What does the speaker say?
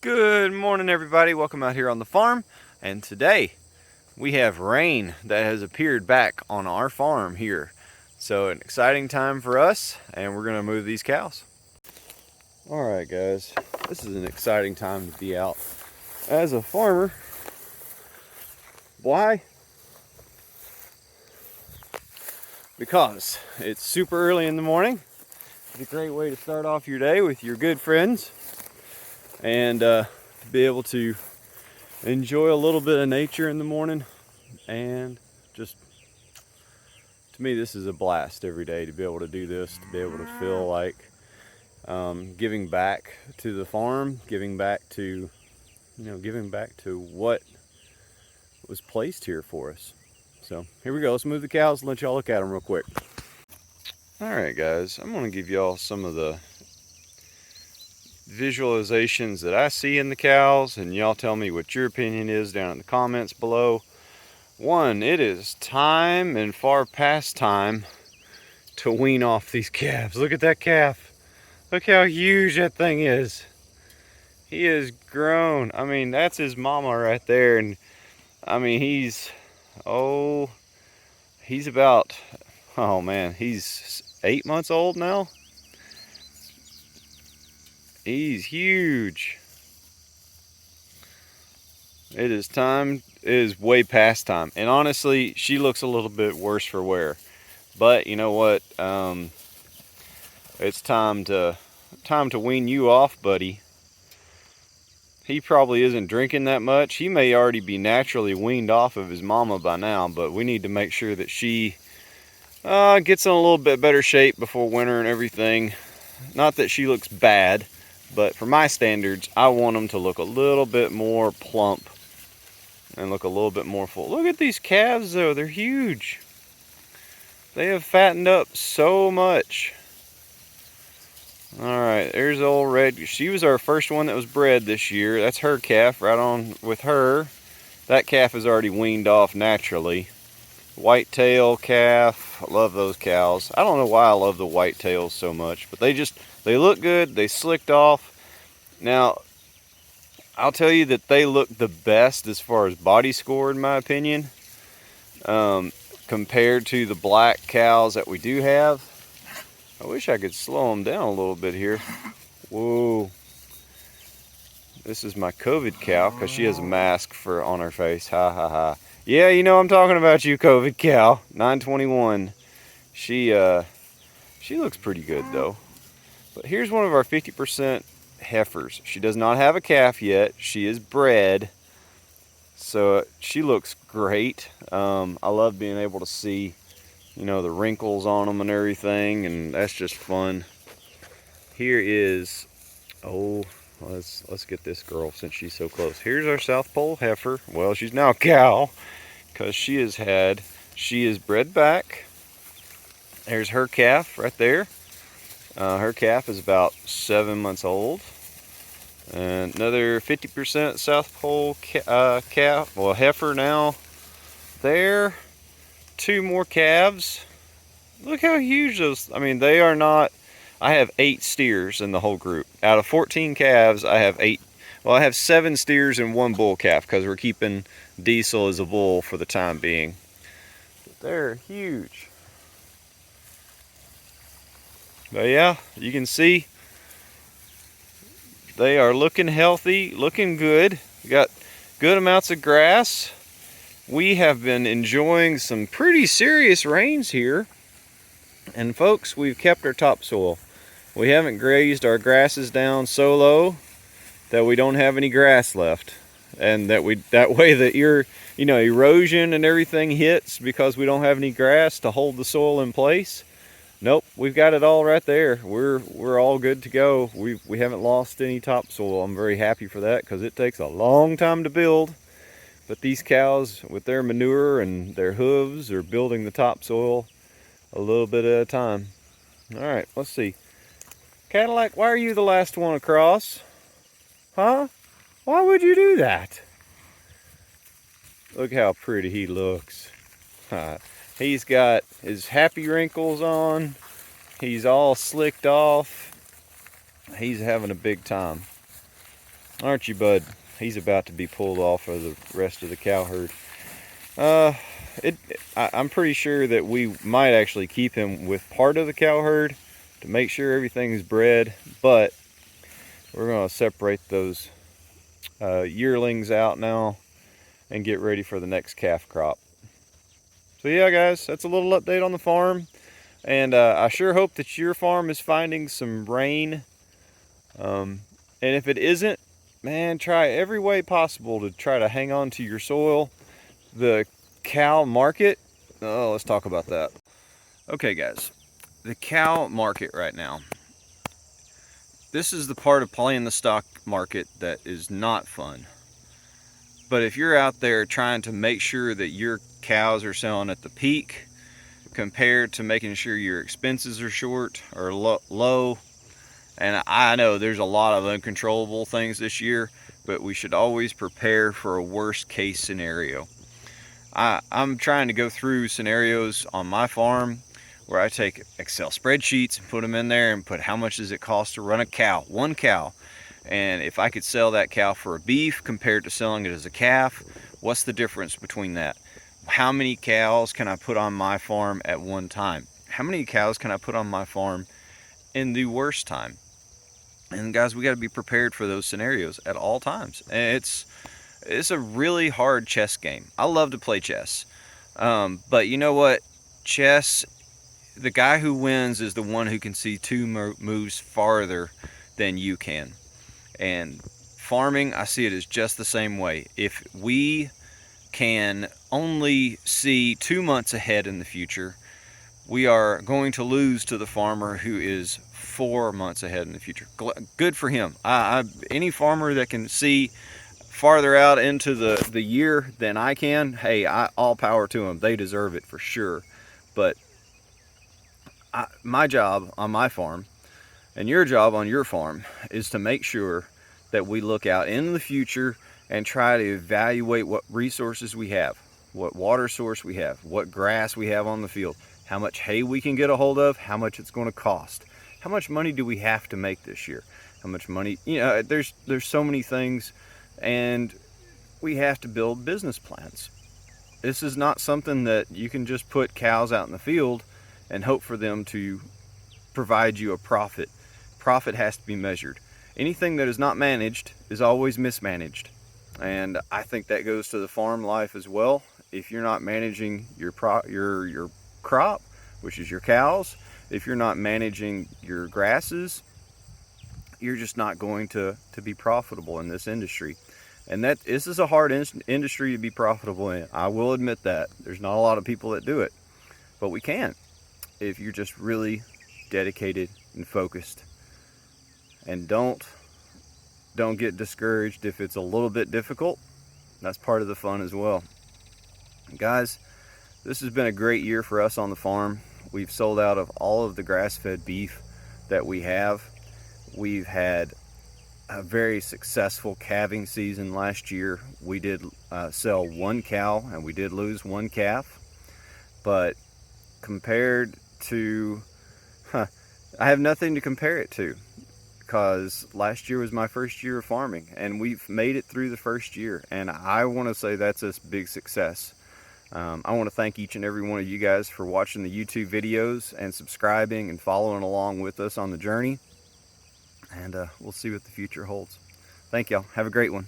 Good morning, everybody. Welcome out here on the farm. And today we have rain that has appeared back on our farm here. So an exciting time for us, and we're gonna move these cows. All right, guys, this is an exciting time to be out as a farmer. Why? Because it's super early in the morning. It's a great way to start off your day with your good friends and to be able to enjoy a little bit of nature in the morning. And just, to me, this is a blast every day to be able to do this, to be able to feel like giving back to the farm, giving back to what was placed here for us. So here we go. Let's move the cows and let y'all look at them real quick. All right, guys, I'm gonna give y'all some of the visualizations that I see in the cows, and y'all tell me what your opinion is down in the comments below. One, it is time and far past time to wean off these calves. Look at that calf. Look how huge that thing is. He is grown. I mean, that's his mama right there. And I mean, he's about, oh man, he's 8 months old now. He's huge. It is time. It is way past time. And honestly, she looks a little bit worse for wear. But you know what? It's time to wean you off, buddy. He probably isn't drinking that much. He may already be naturally weaned off of his mama by now, but we need to make sure that she gets in a little bit better shape before winter and everything. Not that she looks bad, but for my standards, I want them to look a little bit more plump and look a little bit more full. Look at these calves though, they're huge. They have fattened up so much. All right, there's old Red. She was our first one that was bred this year. That's her calf, right on with her. That calf is already weaned off naturally. Whitetail calf, I love those cows. I don't know why I love the whitetails so much, but they look good, they slicked off. Now, I'll tell you that they look the best as far as body score, in my opinion, compared to the black cows that we do have. I wish I could slow them down a little bit here. Whoa. This is my COVID cow because she has a mask on her face. Ha ha ha. Yeah, you know I'm talking about you, COVID cow. 921. She looks pretty good though. But here's one of our 50% heifers. She does not have a calf yet. She is bred. So she looks great. I love being able to see, you know, the wrinkles on them and everything, and that's just fun. Here is, let's get this girl since she's so close. Here's our South Pole heifer. Well, she's now a cow because she is bred back. There's her calf right there. Her calf is about 7 months old. And another 50% South Pole calf, well, heifer now there. 2 more calves. Look how huge those, I mean, they are not, I have 8 steers in the whole group. Out of 14 calves, I have 8, well, I have 7 steers and 1 bull calf because we're keeping Diesel as a bull for the time being. But they're huge. But yeah, you can see they are looking healthy, looking good. We got good amounts of grass. We have been enjoying some pretty serious rains here. And folks, we've kept our topsoil. We haven't grazed our grasses down so low that we don't have any grass left. And that way the erosion and everything hits because we don't have any grass to hold the soil in place. Nope, we've got it all right there. We're all good to go. We haven't lost any topsoil. I'm very happy for that because it takes a long time to build. But these cows, with their manure and their hooves, are building the topsoil a little bit at a time. All right, let's see. Cadillac, why are you the last one across? Huh? Why would you do that? Look how pretty he looks. He's got his happy wrinkles on. He's all slicked off. He's having a big time. Aren't you, bud? He's about to be pulled off of the rest of the cow herd. I'm pretty sure that we might actually keep him with part of the cow herd to make sure everything's bred, but we're going to separate those yearlings out now and get ready for the next calf crop. So yeah, guys, that's a little update on the farm, and I sure hope that your farm is finding some rain, and if it isn't, man, try every way possible to try to hang on to your soil. The cow market, oh, let's talk about that. Okay, guys, the cow market right now, this is the part of playing the stock market that is not fun. But if you're out there trying to make sure that your cows are selling at the peak compared to making sure your expenses are short or low, and I know there's a lot of uncontrollable things this year, but we should always prepare for a worst case scenario. I'm trying to go through scenarios on my farm where I take Excel spreadsheets and put them in there and put how much does it cost to run a cow, one cow. And if I could sell that cow for a beef compared to selling it as a calf, what's the difference between that? How many cows can I put on my farm at one time? How many cows can I put on my farm in the worst time? And guys, we got to be prepared for those scenarios at all times. And it's a really hard chess game. I love to play chess. But you know what? Chess, the guy who wins is the one who can see two moves farther than you can. And farming, I see it as just the same way. If we can only see 2 months ahead in the future, we are going to lose to the farmer who is 4 months ahead in the future. Good for him. Any farmer that can see farther out into the year than I can, hey, all power to them. They deserve it for sure. But my job on my farm and your job on your farm is to make sure that we look out in the future and try to evaluate what resources we have, what water source we have, what grass we have on the field, how much hay we can get a hold of, how much it's going to cost, how much money do we have to make this year, how much money, there's so many things, and we have to build business plans. This is not something that you can just put cows out in the field and hope for them to provide you a profit. Profit has to be measured. Anything that is not managed is always mismanaged. And I think that goes to the farm life as well. If you're not managing your crop, which is your cows, if you're not managing your grasses, you're just not going to be profitable in this industry. And this is a hard industry to be profitable in. I will admit that. There's not a lot of people that do it. But we can, if you're just really dedicated and focused. And don't get discouraged if it's a little bit difficult. That's part of the fun as well. Guys, this has been a great year for us on the farm. We've sold out of all of the grass-fed beef that we have. We've had a very successful calving season last year. We did sell one cow and we did lose one calf. But compared to, I have nothing to compare it to, because last year was my first year of farming and we've made it through the first year, and I want to say that's a big success. I want to thank each and every one of you guys for watching the YouTube videos and subscribing and following along with us on the journey, and we'll see what the future holds. Thank y'all. Have a great one.